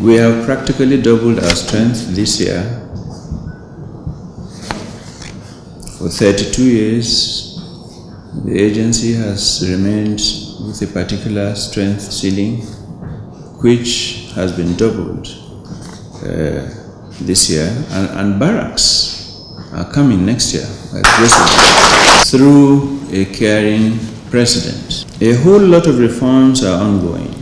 We have practically doubled our strength this year. For 32 years, the agency has remained with a particular strength ceiling, which has been doubled this year, and barracks are coming next year through a caring president. A whole lot of reforms are ongoing.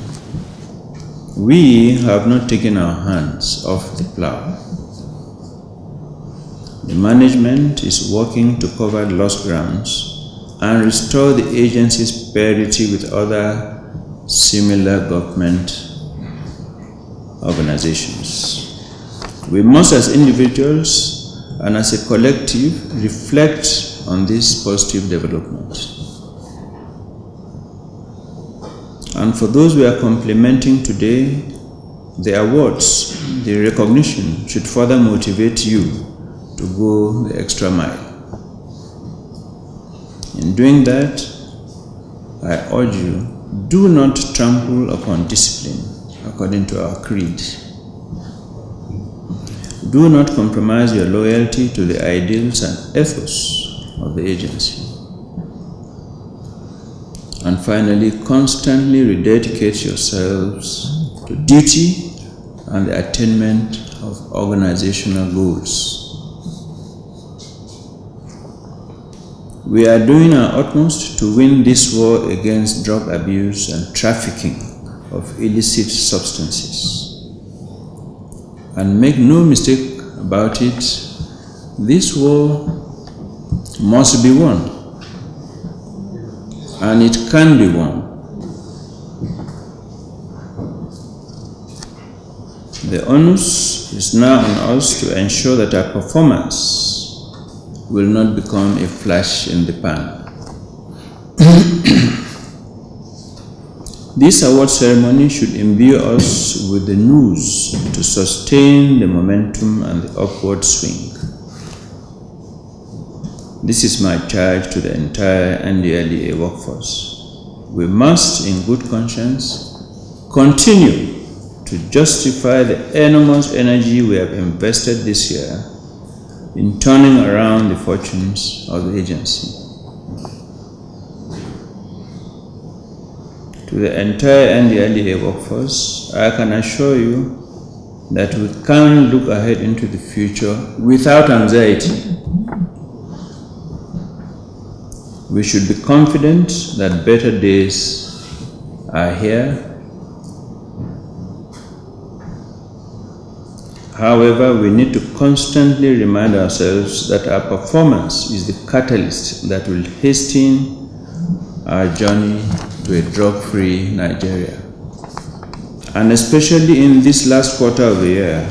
We have not taken our hands off the plow. The management is working to cover lost grounds and restore the agency's parity with other similar government organizations. We must, as individuals and as a collective, reflect on this positive development. And for those we are complimenting today, the awards, the recognition should further motivate you to go the extra mile. In doing that, I urge you, do not trample upon discipline according to our creed. Do not compromise your loyalty to the ideals and ethos of the agency. And finally, constantly rededicate yourselves to duty and the attainment of organizational goals. We are doing our utmost to win this war against drug abuse and trafficking of illicit substances. And make no mistake about it, this war must be won. And it can be won. The onus is now on us to ensure that our performance will not become a flash in the pan. This award ceremony should imbue us with the nous to sustain the momentum and the upward swing. This is my charge to the entire NDLEA workforce. We must, in good conscience, continue to justify the enormous energy we have invested this year in turning around the fortunes of the agency. To the entire NDLEA workforce, I can assure you that we can look ahead into the future without anxiety. We should be confident that better days are here. However, we need to constantly remind ourselves that our performance is the catalyst that will hasten our journey to a drug-free Nigeria. And especially in this last quarter of the year,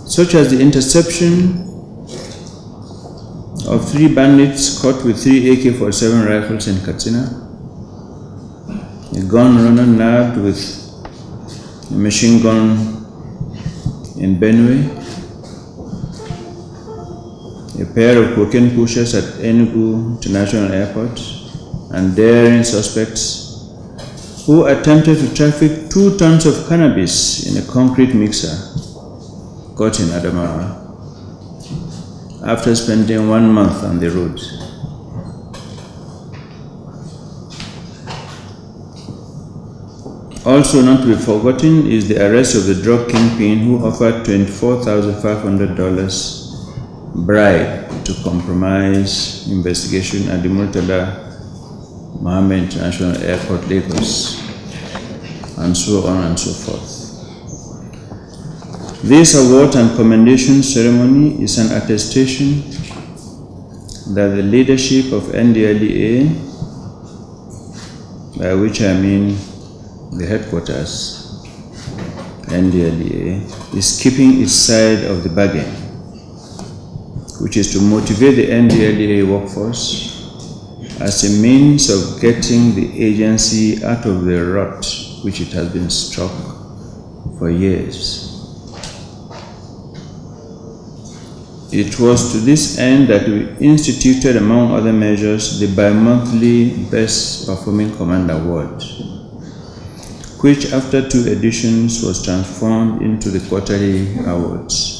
such as the interception of 3 bandits caught with 3 AK-47 rifles in Katsina, a gun runner nabbed with a machine gun in Benue, a pair of cocaine pushers at Enugu International Airport, and daring suspects who attempted to traffic 2 tons of cannabis in a concrete mixer caught in Adamawa after spending 1 month on the road. Also not to be forgotten is the arrest of the drug kingpin who offered $24,500 bribe to compromise investigation at the Murtada Mohammed International Airport, Lagos, and so on and so forth. This award and commendation ceremony is an attestation that the leadership of NDLEA, by which I mean the headquarters, NDLEA, is keeping its side of the bargain, which is to motivate the NDLEA workforce as a means of getting the agency out of the rut which it has been stuck for years. It was to this end that we instituted, among other measures, the bi-monthly Best Performing Command Award, which after 2 editions was transformed into the quarterly awards.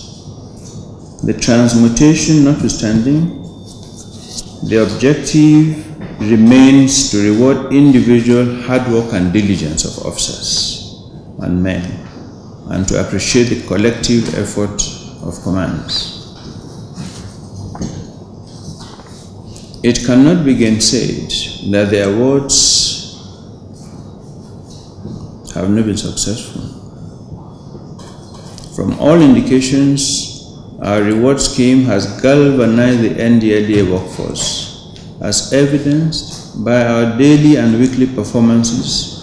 The transmutation notwithstanding, the objective remains to reward individual hard work and diligence of officers and men, and to appreciate the collective effort of commands. It cannot be gainsaid that the awards have not been successful. From all indications, our reward scheme has galvanized the NDLEA workforce, as evidenced by our daily and weekly performances,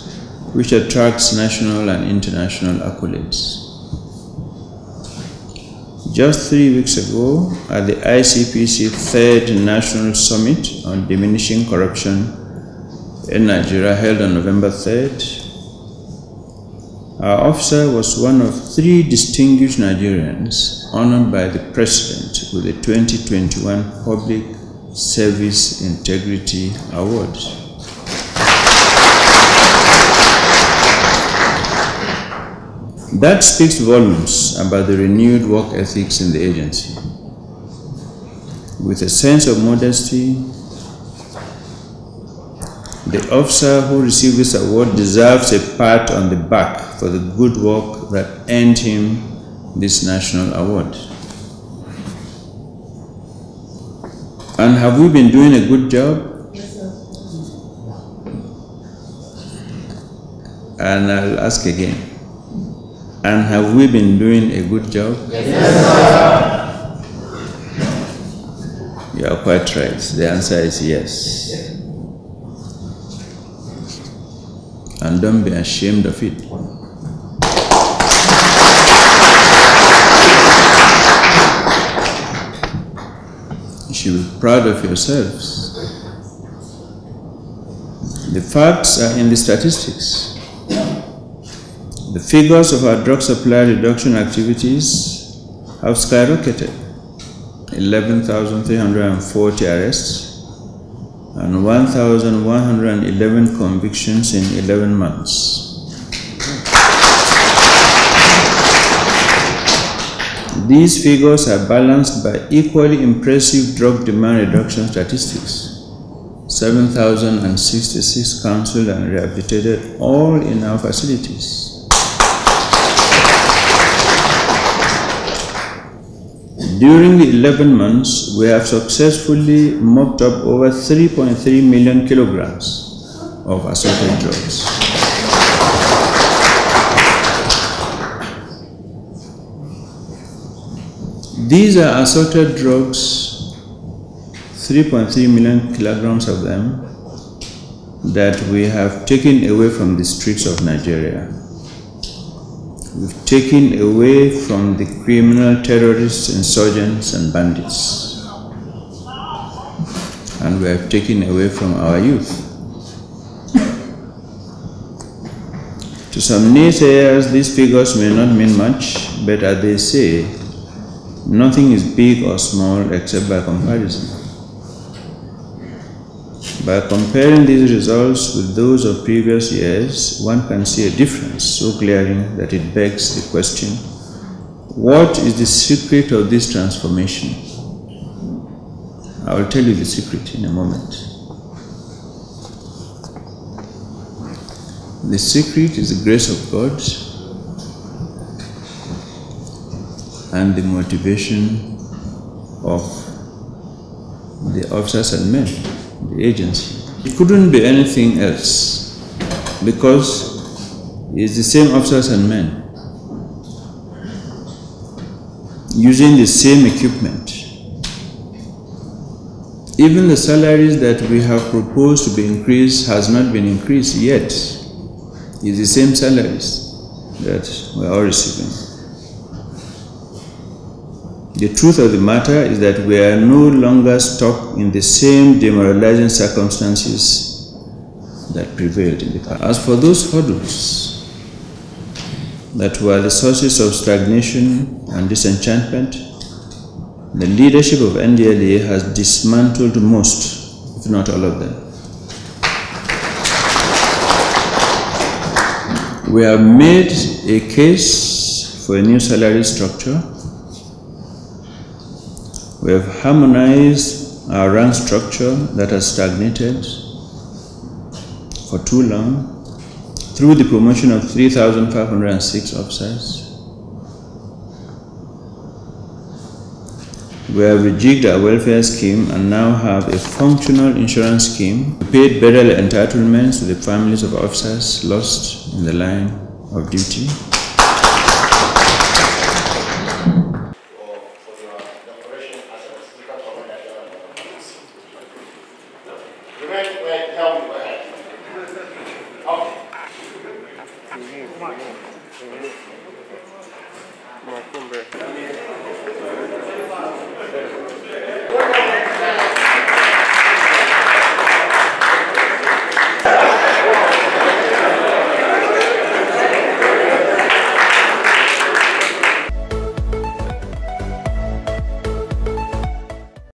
which attracts national and international accolades. Just 3 weeks ago, at the ICPC 3rd National Summit on Diminishing Corruption in Nigeria, held on November 3rd, our officer was one of 3 distinguished Nigerians honored by the President with the 2021 Public Service Integrity Award. That speaks volumes about the renewed work ethics in the agency. With a sense of modesty, the officer who received this award deserves a pat on the back for the good work that earned him this national award. And have we been doing a good job? Yes, sir. And I'll ask again. And have we been doing a good job? Yes, sir. You are quite right. The answer is yes. And don't be ashamed of it. You should be proud of yourselves. The facts are in the statistics. The figures of our drug supply reduction activities have skyrocketed. 11,340 arrests and 1,111 convictions in 11 months. These figures are balanced by equally impressive drug demand reduction statistics. 7,066 counseled and rehabilitated, all in our facilities. During the 11 months, we have successfully mopped up over 3.3 million kilograms of assorted drugs. These are assorted drugs, 3.3 million kilograms of them, that we have taken away from the streets of Nigeria. We've taken away from the criminal terrorists, insurgents, and bandits. And we have taken away from our youth. To some naysayers, these figures may not mean much, but as they say, nothing is big or small except by comparison. By comparing these results with those of previous years, one can see a difference so glaring that it begs the question, what is the secret of this transformation? I will tell you the secret in a moment. The secret is the grace of God and the motivation of the officers and men, the agency. It couldn't be anything else because it's the same officers and men using the same equipment. Even the salaries that we have proposed to be increased has not been increased yet. It's the same salaries that we are all receiving. The truth of the matter is that we are no longer stuck in the same demoralizing circumstances that prevailed in the past. As for those hurdles that were the sources of stagnation and disenchantment, the leadership of NDLEA has dismantled most, if not all of them. We have made a case for a new salary structure. We have harmonized our rank structure that has stagnated for too long through the promotion of 3,506 officers. We have rejigged our welfare scheme and now have a functional insurance scheme. We paid burial entitlements to the families of officers lost in the line of duty.